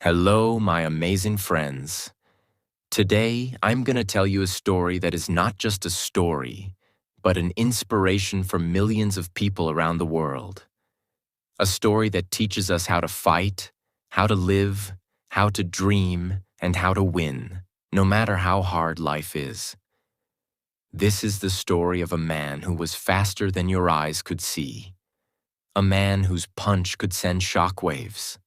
Hello, my amazing friends. Today, I'm going to tell you a story that is not just a story, but an inspiration for millions of people around the world. A story that teaches us how to fight, how to live, how to dream, and how to win, no matter how hard life is. This is the story of a man who was faster than your eyes could see. A man whose punch could send shockwaves.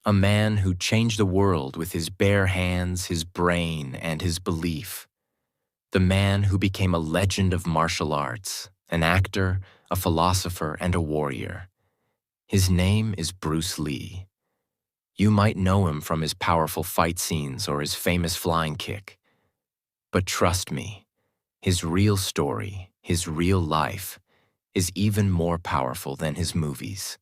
A man who changed the world with his bare hands, his brain, and his belief. The man who became a legend of martial arts, an actor, a philosopher, and a warrior. His name is Bruce Lee. You might know him from his powerful fight scenes or his famous flying kick. But trust me, his real story, his real life, is even more powerful than his movies.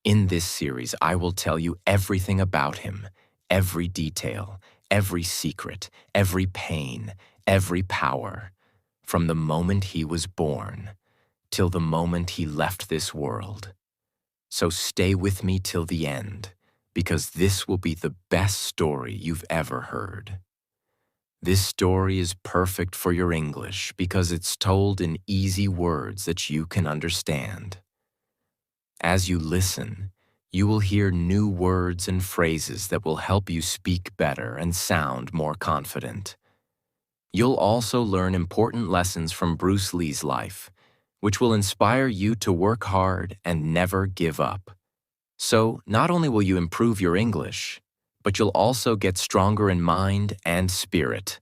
In this series, I will tell you everything about him, every detail, every secret, every pain, every power, from the moment he was born till the moment he left this world. So stay with me till the end, because this will be the best story you've ever heard. This story is perfect for your English because it's told in easy words that you can understand. As you listen, you will hear new words and phrases that will help you speak better and sound more confident. You'll also learn important lessons from Bruce Lee's life, which will inspire you to work hard and never give up. So, not only will you improve your English, but you'll also get stronger in mind and spirit.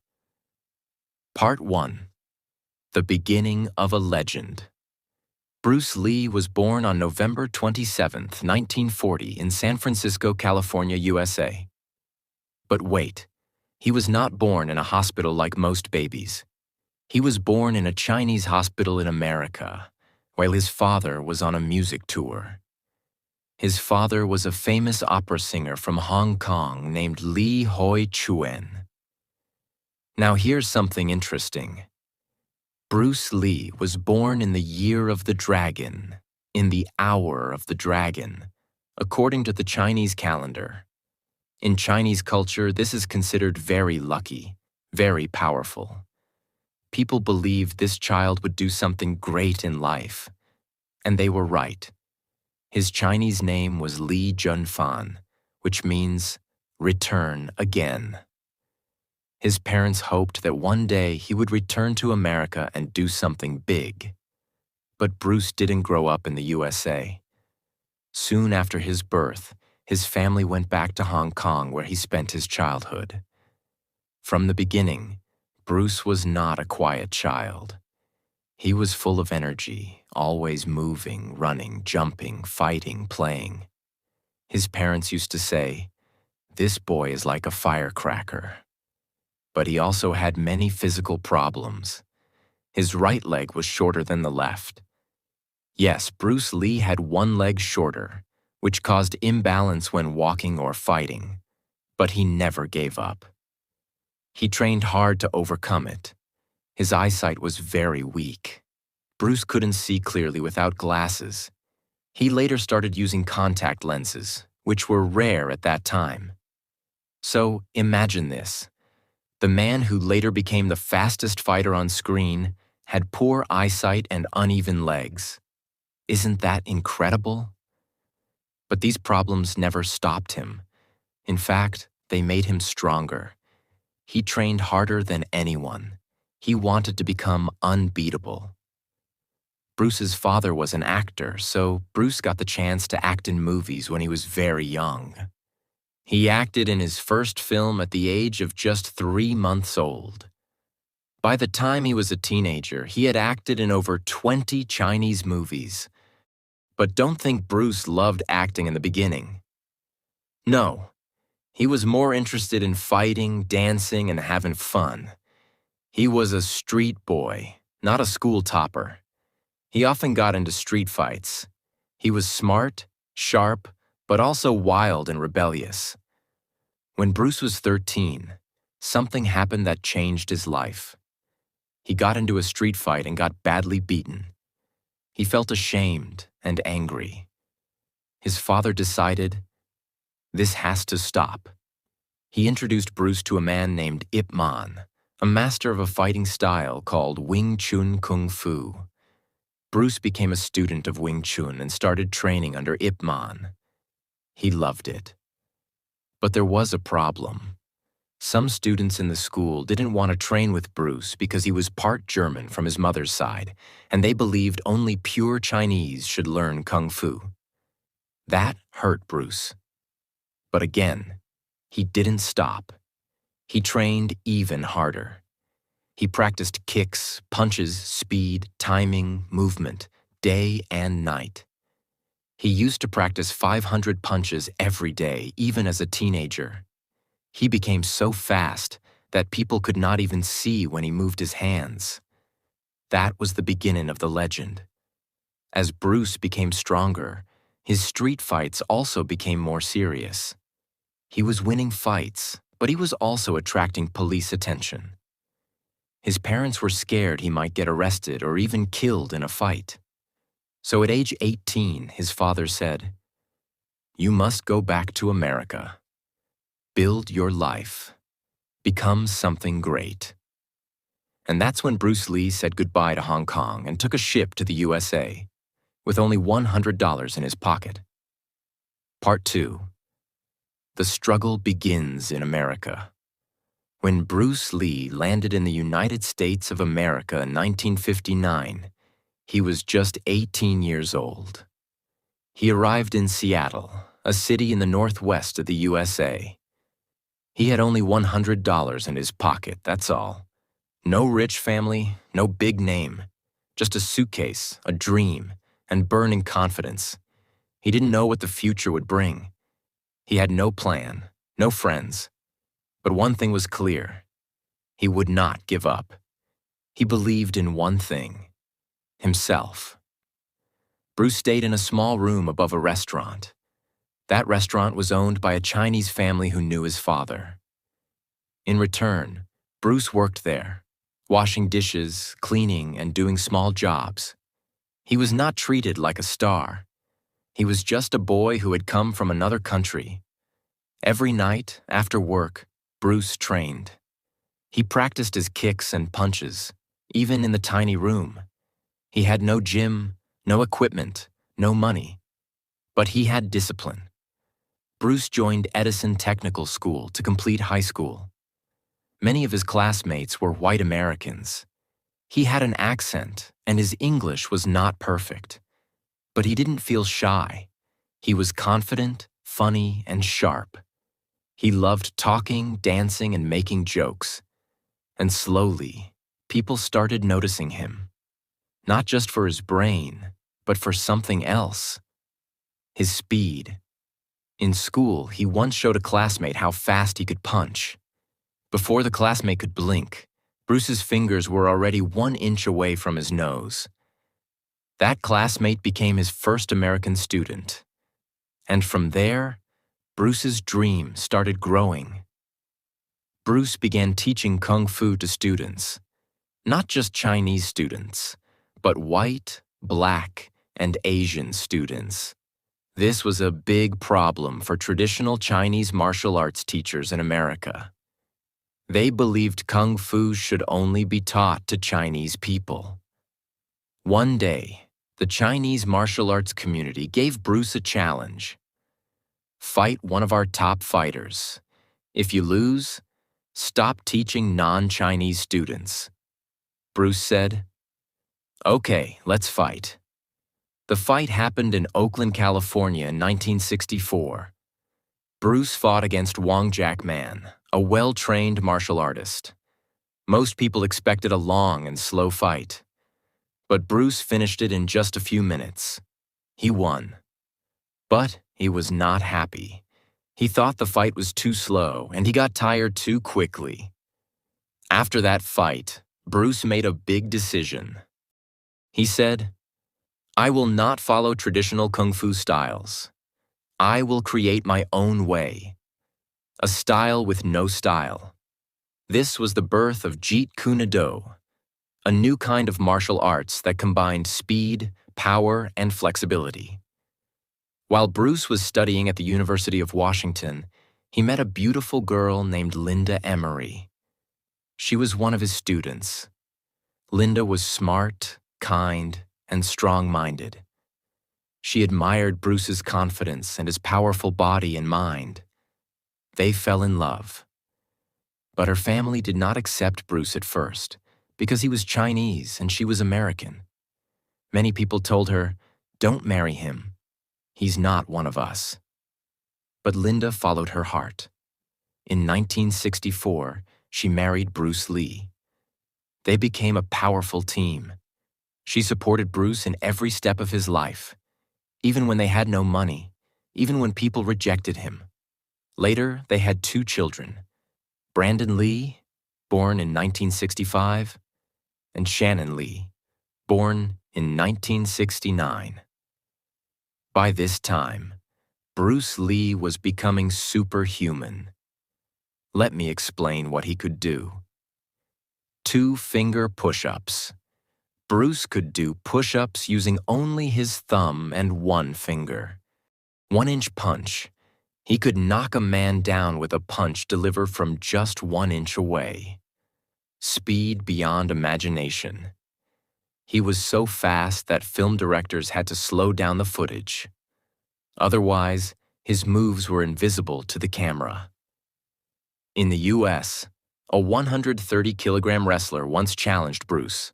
Part 1. The Beginning of a Legend. Bruce Lee was born on November 27, 1940 in San Francisco, California, USA. But wait, he was not born in a hospital like most babies. He was born in a Chinese hospital in America, while his father was on a music tour. His father was a famous opera singer from Hong Kong named Li Hoi Chuen. Now here's something interesting. Bruce Lee was born in the year of the dragon, in the hour of the dragon, according to the Chinese calendar. In Chinese culture, this is considered very lucky, very powerful. People believed this child would do something great in life, and they were right. His Chinese name was Li Junfan, which means return again. His parents hoped that one day he would return to America and do something big. But Bruce didn't grow up in the USA. Soon after his birth, his family went back to Hong Kong where he spent his childhood. From the beginning, Bruce was not a quiet child. He was full of energy, always moving, running, jumping, fighting, playing. His parents used to say, "This boy is like a firecracker." But he also had many physical problems. His right leg was shorter than the left. Yes, Bruce Lee had one leg shorter, which caused imbalance when walking or fighting, but he never gave up. He trained hard to overcome it. His eyesight was very weak. Bruce couldn't see clearly without glasses. He later started using contact lenses, which were rare at that time. So imagine this. The man who later became the fastest fighter on screen had poor eyesight and uneven legs. Isn't that incredible? But these problems never stopped him. In fact, they made him stronger. He trained harder than anyone. He wanted to become unbeatable. Bruce's father was an actor, so Bruce got the chance to act in movies when he was very young. He acted in his first film at the age of just 3 months old. By the time he was a teenager, he had acted in over 20 Chinese movies. But don't think Bruce loved acting in the beginning. No, he was more interested in fighting, dancing, and having fun. He was a street boy, not a school topper. He often got into street fights. He was smart, sharp, but also wild and rebellious. When Bruce was 13, something happened that changed his life. He got into a street fight and got badly beaten. He felt ashamed and angry. His father decided, This has to stop. He introduced Bruce to a man named Ip Man, a master of a fighting style called Wing Chun Kung Fu. Bruce became a student of Wing Chun and started training under Ip Man. He loved it. But there was a problem. Some students in the school didn't want to train with Bruce because he was part German from his mother's side, and they believed only pure Chinese should learn Kung Fu. That hurt Bruce. But again, he didn't stop. He trained even harder. He practiced kicks, punches, speed, timing, movement, day and night. He used to practice 500 punches every day, even as a teenager. He became so fast that people could not even see when he moved his hands. That was the beginning of the legend. As Bruce became stronger, his street fights also became more serious. He was winning fights, but he was also attracting police attention. His parents were scared he might get arrested or even killed in a fight. So at age 18, his father said, "You must go back to America. Build your life. Become something great." And that's when Bruce Lee said goodbye to Hong Kong and took a ship to the USA, with only $100 in his pocket. Part 2. The struggle begins in America. When Bruce Lee landed in the United States of America in 1959, he was just 18 years old. He arrived in Seattle, a city in the northwest of the USA. He had only $100 in his pocket, that's all. No rich family, no big name, just a suitcase, a dream, and burning confidence. He didn't know what the future would bring. He had no plan, no friends. But one thing was clear. He would not give up. He believed in one thing: himself. Bruce stayed in a small room above a restaurant. That restaurant was owned by a Chinese family who knew his father. In return, Bruce worked there, washing dishes, cleaning, and doing small jobs. He was not treated like a star. He was just a boy who had come from another country. Every night, after work, Bruce trained. He practiced his kicks and punches, even in the tiny room. He had no gym, no equipment, no money. But he had discipline. Bruce joined Edison Technical School to complete high school. Many of his classmates were white Americans. He had an accent, and his English was not perfect. But he didn't feel shy. He was confident, funny, and sharp. He loved talking, dancing, and making jokes. And slowly, people started noticing him. Not just for his brain, but for something else. His speed. In school, he once showed a classmate how fast he could punch. Before the classmate could blink, Bruce's fingers were already 1 inch away from his nose. That classmate became his first American student. And from there, Bruce's dream started growing. Bruce began teaching Kung Fu to students, not just Chinese students, but white, black, and Asian students. This was a big problem for traditional Chinese martial arts teachers in America. They believed Kung Fu should only be taught to Chinese people. One day, the Chinese martial arts community gave Bruce a challenge. Fight one of our top fighters. If you lose, stop teaching non-Chinese students. Bruce said, "Okay, let's fight." The fight happened in Oakland, California in 1964. Bruce fought against Wong Jack Man, a well-trained martial artist. Most people expected a long and slow fight. But Bruce finished it in just a few minutes. He won. But he was not happy. He thought the fight was too slow, and he got tired too quickly. After that fight, Bruce made a big decision. He said, "I will not follow traditional Kung Fu styles. I will create my own way. A style with no style." This was the birth of Jeet Kune Do, a new kind of martial arts that combined speed, power, and flexibility. While Bruce was studying at the University of Washington, he met a beautiful girl named Linda Emery. She was one of his students. Linda was smart, kind, and strong-minded. She admired Bruce's confidence and his powerful body and mind. They fell in love. But her family did not accept Bruce at first because he was Chinese and she was American. Many people told her, "Don't marry him. He's not one of us." But Linda followed her heart. In 1964, she married Bruce Lee. They became a powerful team. She supported Bruce in every step of his life, even when they had no money, even when people rejected him. Later, they had 2 children, Brandon Lee, born in 1965, and Shannon Lee, born in 1969. By this time, Bruce Lee was becoming superhuman. Let me explain what he could do. 2-finger push-ups. Bruce could do push-ups using only his thumb and 1 finger. 1-inch punch. He could knock a man down with a punch delivered from just 1 inch away. Speed beyond imagination. He was so fast that film directors had to slow down the footage. Otherwise, his moves were invisible to the camera. In the US, a 130-kilogram wrestler once challenged Bruce.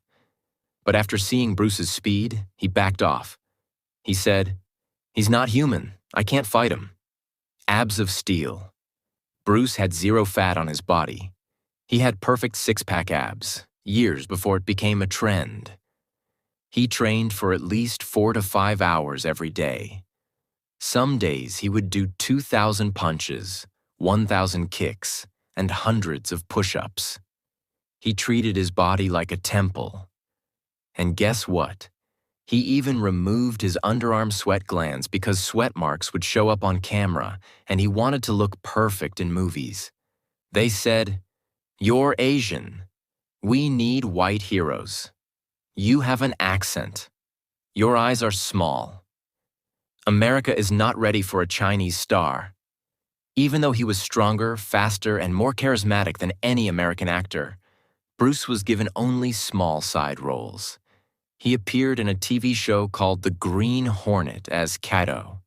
But after seeing Bruce's speed, he backed off. He said, "He's not human. I can't fight him." Abs of steel. Bruce had 0 fat on his body. He had perfect 6-pack abs, years before it became a trend. He trained for at least 4 to 5 hours every day. Some days he would do 2,000 punches, 1,000 kicks, and hundreds of push-ups. He treated his body like a temple. And guess what? He even removed his underarm sweat glands because sweat marks would show up on camera, and he wanted to look perfect in movies. They said, "You're Asian. We need white heroes. You have an accent. Your eyes are small. America is not ready for a Chinese star." Even though he was stronger, faster, and more charismatic than any American actor, Bruce was given only small side roles. He appeared in a TV show called The Green Hornet as Kato,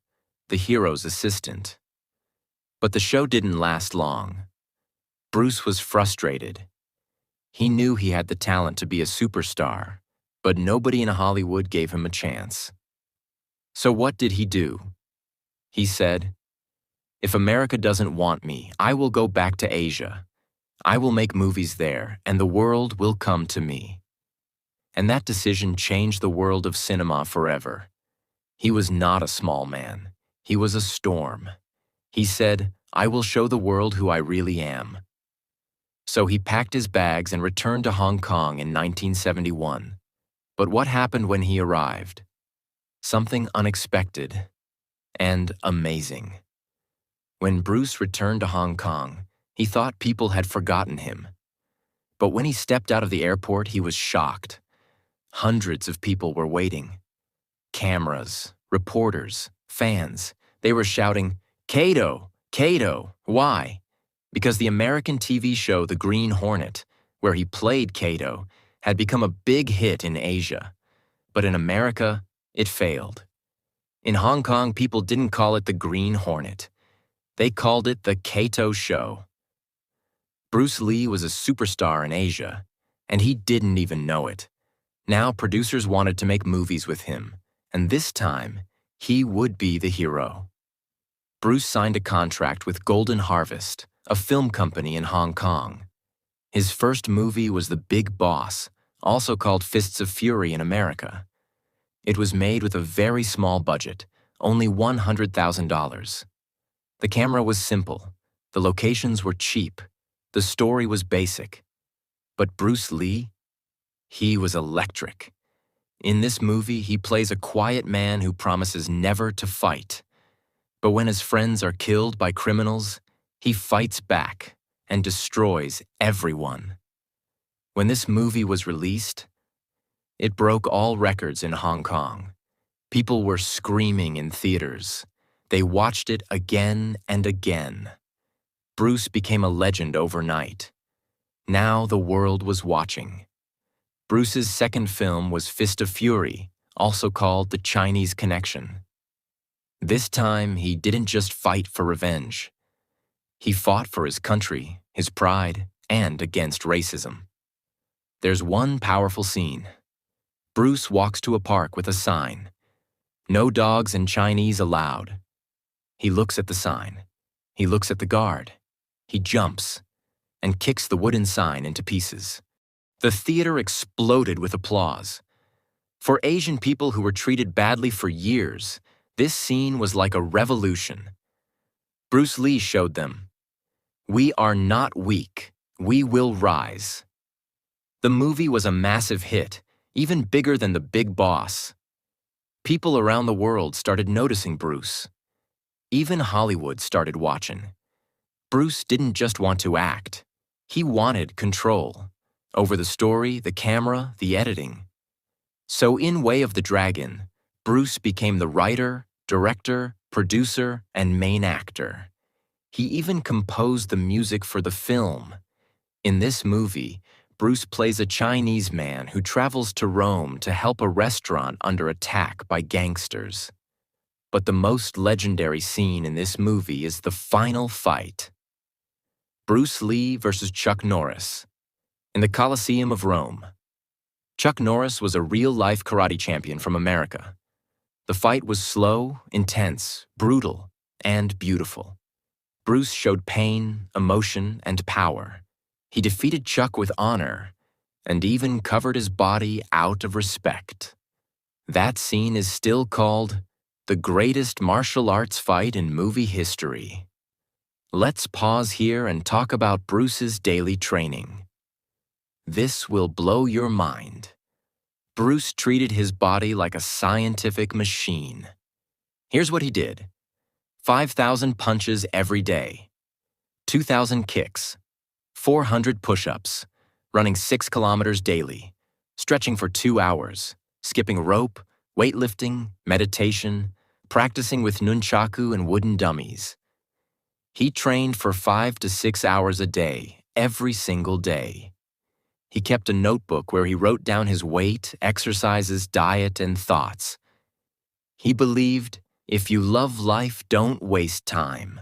the hero's assistant. But the show didn't last long. Bruce was frustrated. He knew he had the talent to be a superstar, but nobody in Hollywood gave him a chance. So what did he do? He said, "If America doesn't want me, I will go back to Asia. I will make movies there, and the world will come to me." And that decision changed the world of cinema forever. He was not a small man. He was a storm. He said, "I will show the world who I really am." So he packed his bags and returned to Hong Kong in 1971. But what happened when he arrived? Something unexpected and amazing. When Bruce returned to Hong Kong, he thought people had forgotten him. But when he stepped out of the airport, he was shocked. Hundreds of people were waiting. Cameras, reporters, fans. They were shouting, "Kato! Kato!" Why? Because the American TV show The Green Hornet, where he played Kato, had become a big hit in Asia. But in America, it failed. In Hong Kong, people didn't call it The Green Hornet. They called it The Kato Show. Bruce Lee was a superstar in Asia, and he didn't even know it. Now producers wanted to make movies with him, and this time, he would be the hero. Bruce signed a contract with Golden Harvest, a film company in Hong Kong. His first movie was The Big Boss, also called Fists of Fury in America. It was made with a very small budget, only $100,000. The camera was simple, the locations were cheap, the story was basic. But Bruce Lee? He was electric. In this movie, he plays a quiet man who promises never to fight. But when his friends are killed by criminals, he fights back and destroys everyone. When this movie was released, it broke all records in Hong Kong. People were screaming in theaters. They watched it again and again. Bruce became a legend overnight. Now the world was watching. Bruce's second film was Fist of Fury, also called The Chinese Connection. This time, he didn't just fight for revenge. He fought for his country, his pride, and against racism. There's one powerful scene. Bruce walks to a park with a sign. No dogs and Chinese allowed. He looks at the sign. He looks at the guard. He jumps and kicks the wooden sign into pieces. The theater exploded with applause. For Asian people who were treated badly for years, this scene was like a revolution. Bruce Lee showed them, "We are not weak. We will rise." The movie was a massive hit, even bigger than The Big Boss. People around the world started noticing Bruce. Even Hollywood started watching. Bruce didn't just want to act. He wanted control over the story, the camera, the editing. So in Way of the Dragon, Bruce became the writer, director, producer, and main actor. He even composed the music for the film. In this movie, Bruce plays a Chinese man who travels to Rome to help a restaurant under attack by gangsters. But the most legendary scene in this movie is the final fight. Bruce Lee versus Chuck Norris in the Colosseum of Rome. Chuck Norris was a real-life karate champion from America. The fight was slow, intense, brutal, and beautiful. Bruce showed pain, emotion, and power. He defeated Chuck with honor and even covered his body out of respect. That scene is still called the greatest martial arts fight in movie history. Let's pause here and talk about Bruce's daily training. This will blow your mind. Bruce treated his body like a scientific machine. Here's what he did: 5,000 punches every day, 2,000 kicks, 400 push-ups, running 6 kilometers daily, stretching for 2 hours, skipping rope, weightlifting, meditation, practicing with nunchaku and wooden dummies. He trained for 5 to 6 hours a day, every single day. He kept a notebook where he wrote down his weight, exercises, diet, and thoughts. He believed, if you love life, don't waste time.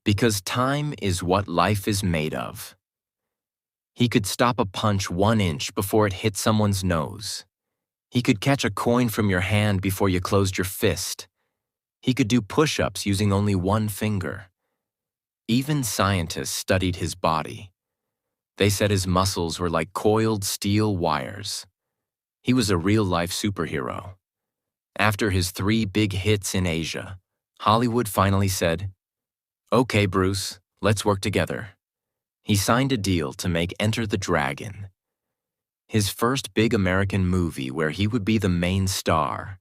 Because time is what life is made of. He could stop a punch 1 inch before it hit someone's nose. He could catch a coin from your hand before you closed your fist. He could do push-ups using only 1 finger. Even scientists studied his body. They said his muscles were like coiled steel wires. He was a real-life superhero. After his 3 big hits in Asia, Hollywood finally said, "Okay, Bruce, let's work together." He signed a deal to make Enter the Dragon, his first big American movie where he would be the main star.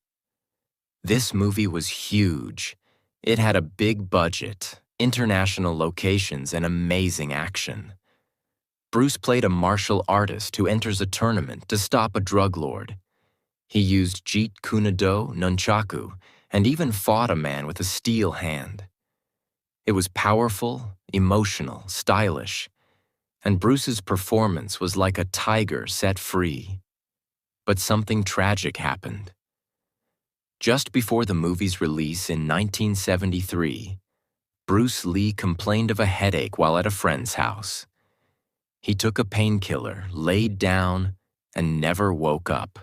This movie was huge. It had a big budget, international locations, and amazing action. Bruce played a martial artist who enters a tournament to stop a drug lord. He used Jeet Kune Do, nunchaku, and even fought a man with a steel hand. It was powerful, emotional, stylish, and Bruce's performance was like a tiger set free. But something tragic happened. Just before the movie's release in 1973, Bruce Lee complained of a headache while at a friend's house. He took a painkiller, laid down, and never woke up.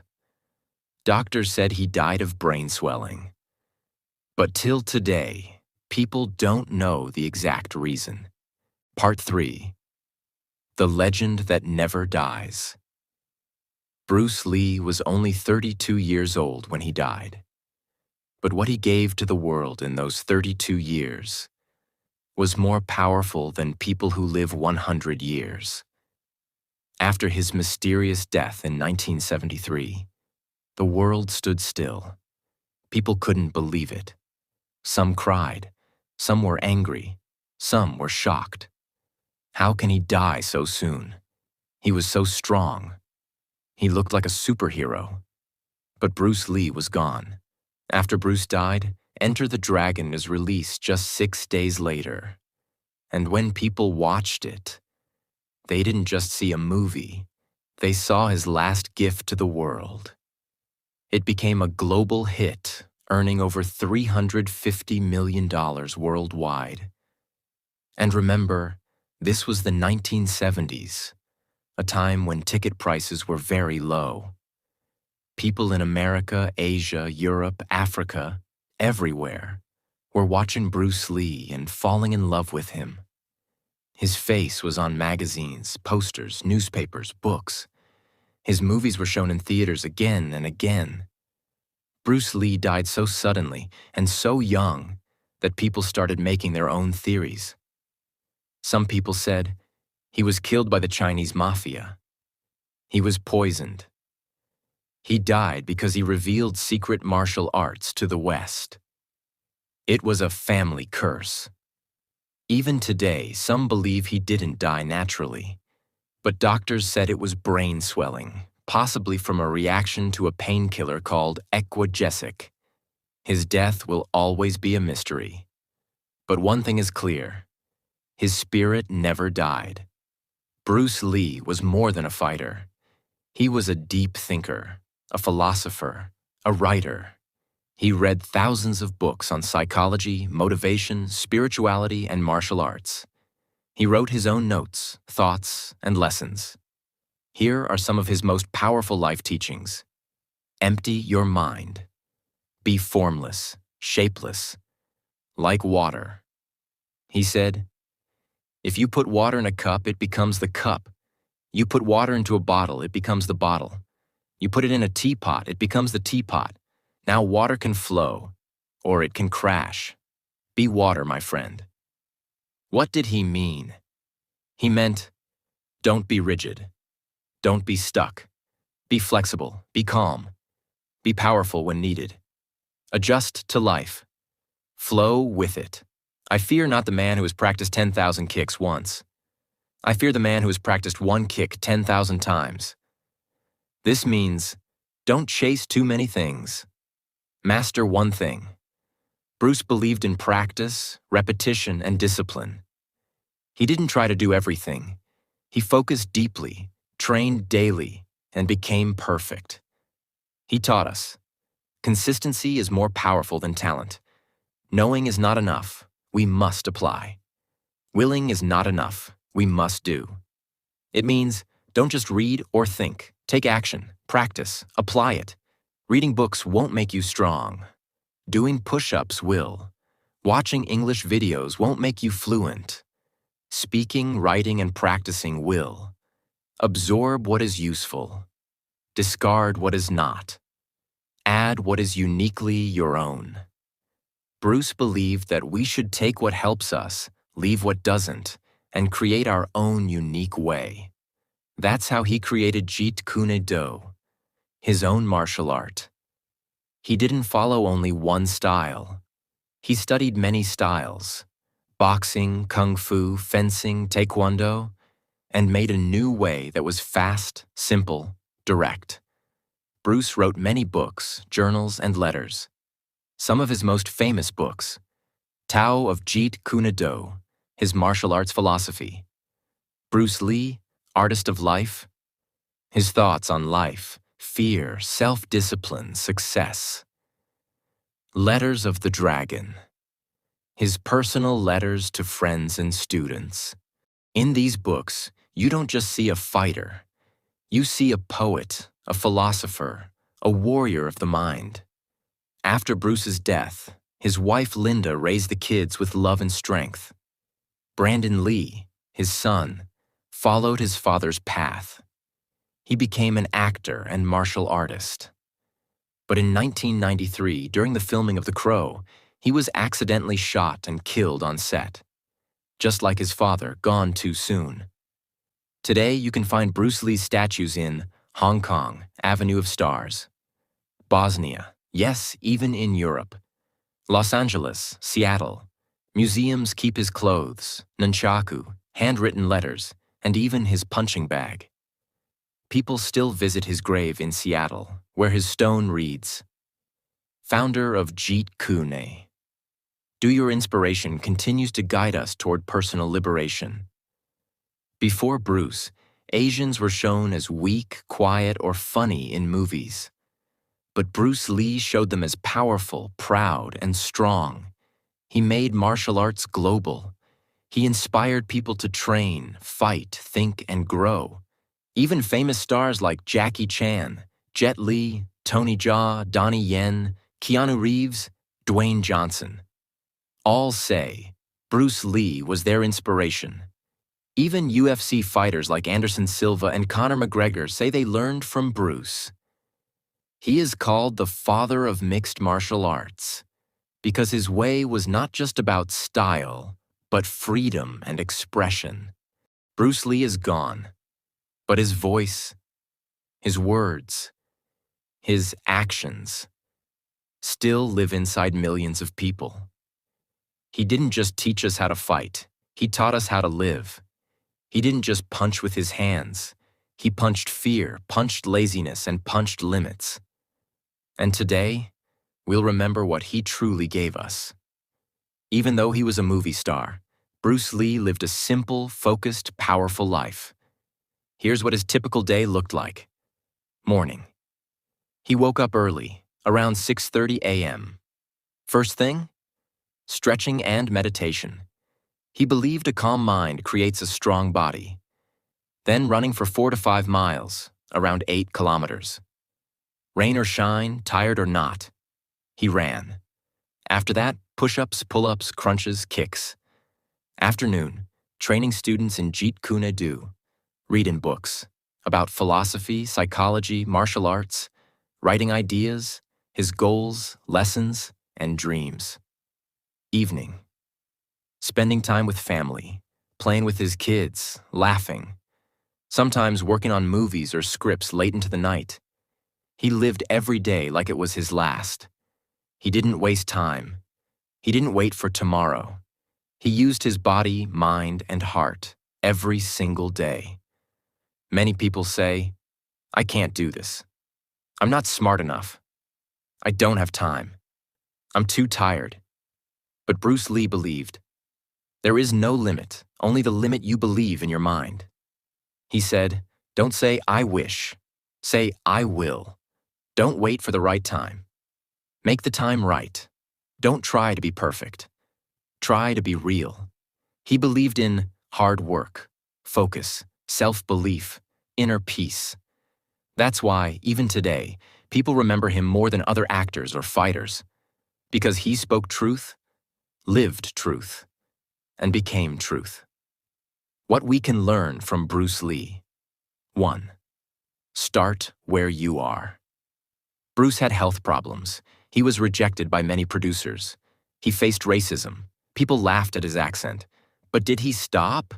Doctors said he died of brain swelling. But till today, people don't know the exact reason. Part 3. The Legend That Never Dies. Bruce Lee was only 32 years old when he died. But what he gave to the world in those 32 years was more powerful than people who live 100 years. After his mysterious death in 1973, the world stood still. People couldn't believe it. Some cried, some were angry, some were shocked. How can he die so soon? He was so strong. He looked like a superhero. But Bruce Lee was gone. After Bruce died, Enter the Dragon is released just 6 days later. And when people watched it, they didn't just see a movie, they saw his last gift to the world. It became a global hit, earning over $350 million worldwide. And remember, this was the 1970s, a time when ticket prices were very low. People in America, Asia, Europe, Africa, everywhere, were watching Bruce Lee and falling in love with him. His face was on magazines, posters, newspapers, books. His movies were shown in theaters again and again. Bruce Lee died so suddenly and so young that people started making their own theories. Some people said he was killed by the Chinese mafia. He was poisoned. He died because he revealed secret martial arts to the West. It was a family curse. Even today, some believe he didn't die naturally, but doctors said it was brain swelling, possibly from a reaction to a painkiller called Equagesic. His death will always be a mystery. But one thing is clear: his spirit never died. Bruce Lee was more than a fighter. He was a deep thinker, a philosopher, a writer. He read thousands of books on psychology, motivation, spirituality, and martial arts. He wrote his own notes, thoughts, and lessons. Here are some of his most powerful life teachings. Empty your mind. Be formless, shapeless, like water. He said, if you put water in a cup, it becomes the cup. You put water into a bottle, it becomes the bottle. You put it in a teapot, it becomes the teapot. Now water can flow, or it can crash. Be water, my friend. What did he mean? He meant, don't be rigid. Don't be stuck. Be flexible. Be calm. Be powerful when needed. Adjust to life. Flow with it. I fear not the man who has practiced 10,000 kicks once. I fear the man who has practiced one kick 10,000 times. This means, don't chase too many things. Master one thing. Bruce believed in practice, repetition, and discipline. He didn't try to do everything. He focused deeply, trained daily, and became perfect. He taught us, consistency is more powerful than talent. Knowing is not enough. We must apply. Willing is not enough. We must do. It means, don't just read or think. Take action, practice, apply it. Reading books won't make you strong. Doing push-ups will. Watching English videos won't make you fluent. Speaking, writing, and practicing will. Absorb what is useful. Discard what is not. Add what is uniquely your own. Bruce believed that we should take what helps us, leave what doesn't, and create our own unique way. That's how he created Jeet Kune Do, his own martial art. He didn't follow only one style. He studied many styles: boxing, kung fu, fencing, taekwondo, and made a new way that was fast, simple, direct. Bruce wrote many books, journals, and letters. Some of his most famous books: Tao of Jeet Kune Do, his martial arts philosophy; Bruce Lee, Artist of Life, his thoughts on life, fear, self-discipline, success; Letters of the Dragon, his personal letters to friends and students. In these books, you don't just see a fighter. You see a poet, a philosopher, a warrior of the mind. After Bruce's death, his wife Linda raised the kids with love and strength. Brandon Lee, his son, followed his father's path. He became an actor and martial artist. But in 1993, during the filming of The Crow, he was accidentally shot and killed on set. Just like his father, gone too soon. Today, you can find Bruce Lee's statues in Hong Kong, Avenue of Stars; Bosnia, yes, even in Europe; Los Angeles, Seattle. Museums keep his clothes, nunchaku, handwritten letters, and even his punching bag. People still visit his grave in Seattle, where his stone reads, Founder of Jeet Kune, Do Your Inspiration continues to guide us toward personal liberation. Before Bruce, Asians were shown as weak, quiet, or funny in movies. But Bruce Lee showed them as powerful, proud, and strong. He made martial arts global. He inspired people to train, fight, think, and grow. Even famous stars like Jackie Chan, Jet Li, Tony Jaa, Donnie Yen, Keanu Reeves, Dwayne Johnson all say Bruce Lee was their inspiration. Even UFC fighters like Anderson Silva and Conor McGregor say they learned from Bruce. He is called the father of mixed martial arts because his way was not just about style, but freedom and expression. Bruce Lee is gone, but his voice, his words, his actions still live inside millions of people. He didn't just teach us how to fight, he taught us how to live. He didn't just punch with his hands, he punched fear, punched laziness, and punched limits. And today, we'll remember what he truly gave us. Even though he was a movie star, Bruce Lee lived a simple, focused, powerful life. Here's what his typical day looked like. Morning. He woke up early, around 6:30 a.m. First thing? Stretching and meditation. He believed a calm mind creates a strong body. Then running for 4 to 5 miles, around 8 kilometers. Rain or shine, tired or not, he ran. After that, push-ups, pull-ups, crunches, kicks. Afternoon, training students in Jeet Kune Do, reading books about philosophy, psychology, martial arts, writing ideas, his goals, lessons, and dreams. Evening, spending time with family, playing with his kids, laughing, sometimes working on movies or scripts late into the night. He lived every day like it was his last. He didn't waste time. He didn't wait for tomorrow. He used his body, mind, and heart every single day. Many people say, I can't do this. I'm not smart enough. I don't have time. I'm too tired. But Bruce Lee believed, there is no limit, only the limit you believe in your mind. He said, don't say, I wish. Say, I will. Don't wait for the right time. Make the time right. Don't try to be perfect. Try to be real. He believed in hard work, focus, self-belief, inner peace. That's why, even today, people remember him more than other actors or fighters. Because he spoke truth, lived truth, and became truth. What we can learn from Bruce Lee. 1. Start where you are. Bruce had health problems. He was rejected by many producers. He faced racism. People laughed at his accent. But did he stop?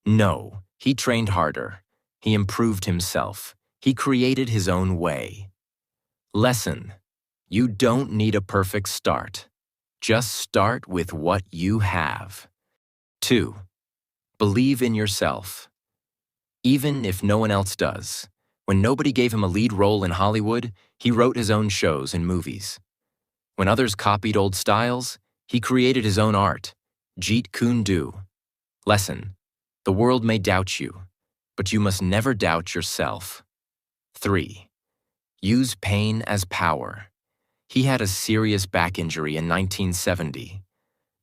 No, he trained harder. He improved himself. He created his own way. Lesson: you don't need a perfect start. Just start with what you have. 2. Believe in yourself. Even if no one else does. When nobody gave him a lead role in Hollywood, he wrote his own shows and movies. When others copied old styles, he created his own art. Jeet Kune Do. Lesson: the world may doubt you, but you must never doubt yourself. 3. Use pain as power. He had a serious back injury in 1970.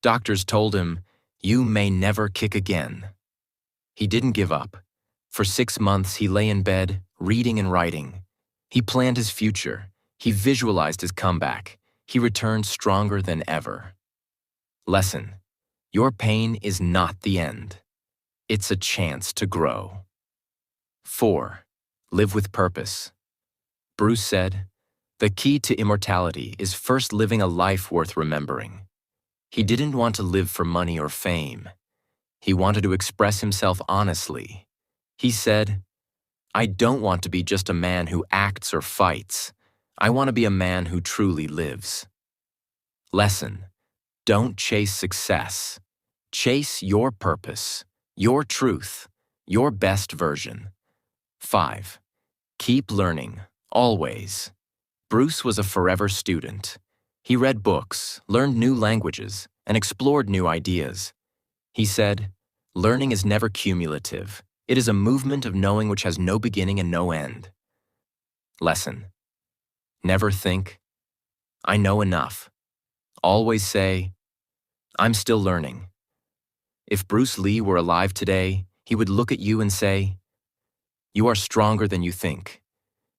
Doctors told him, you may never kick again. He didn't give up. For 6 months, he lay in bed, reading and writing. He planned his future. He visualized his comeback. He returned stronger than ever. Lesson: your pain is not the end. It's a chance to grow. 4. Live with purpose. Bruce said, the key to immortality is first living a life worth remembering. He didn't want to live for money or fame. He wanted to express himself honestly. He said, I don't want to be just a man who acts or fights. I want to be a man who truly lives. Lesson: don't chase success. Chase your purpose, your truth, your best version. 5. Keep learning, always. Bruce was a forever student. He read books, learned new languages, and explored new ideas. He said, "Learning is never cumulative. It is a movement of knowing which has no beginning and no end." Lesson: never think, "I know enough." Always say, "I'm still learning." If Bruce Lee were alive today, he would look at you and say, "You are stronger than you think.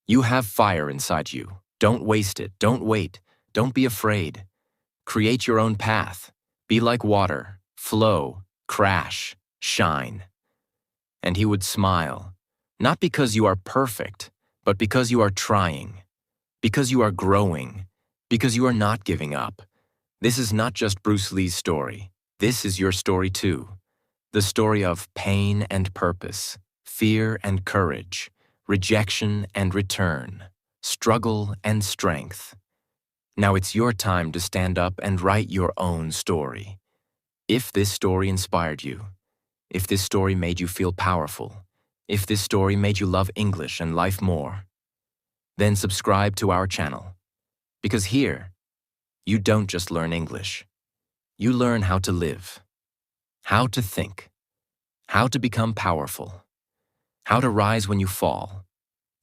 You have fire inside you. Don't waste it. Don't wait. Don't be afraid. Create your own path. Be like water. Flow, crash, shine." And he would smile, not because you are perfect, but because you are trying, because you are growing, because you are not giving up. This is not just Bruce Lee's story. This is your story too. The story of pain and purpose, fear and courage, rejection and return, struggle and strength. Now it's your time to stand up and write your own story. If this story inspired you, if this story made you feel powerful, if this story made you love English and life more, then subscribe to our channel. Because here, you don't just learn English. You learn how to live, how to think, how to become powerful, how to rise when you fall.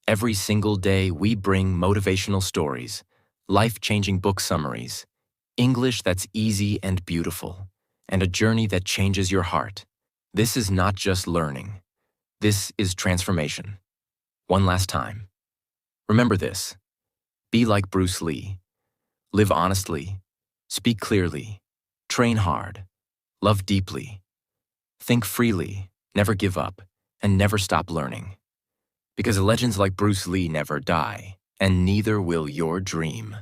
Every single day, we bring motivational stories, life-changing book summaries, English that's easy and beautiful, and a journey that changes your heart. This is not just learning. This is transformation. One last time. Remember this. Be like Bruce Lee. Live honestly. Speak clearly. Train hard. Love deeply. Think freely. Never give up. And never stop learning. Because legends like Bruce Lee never die, and neither will your dream.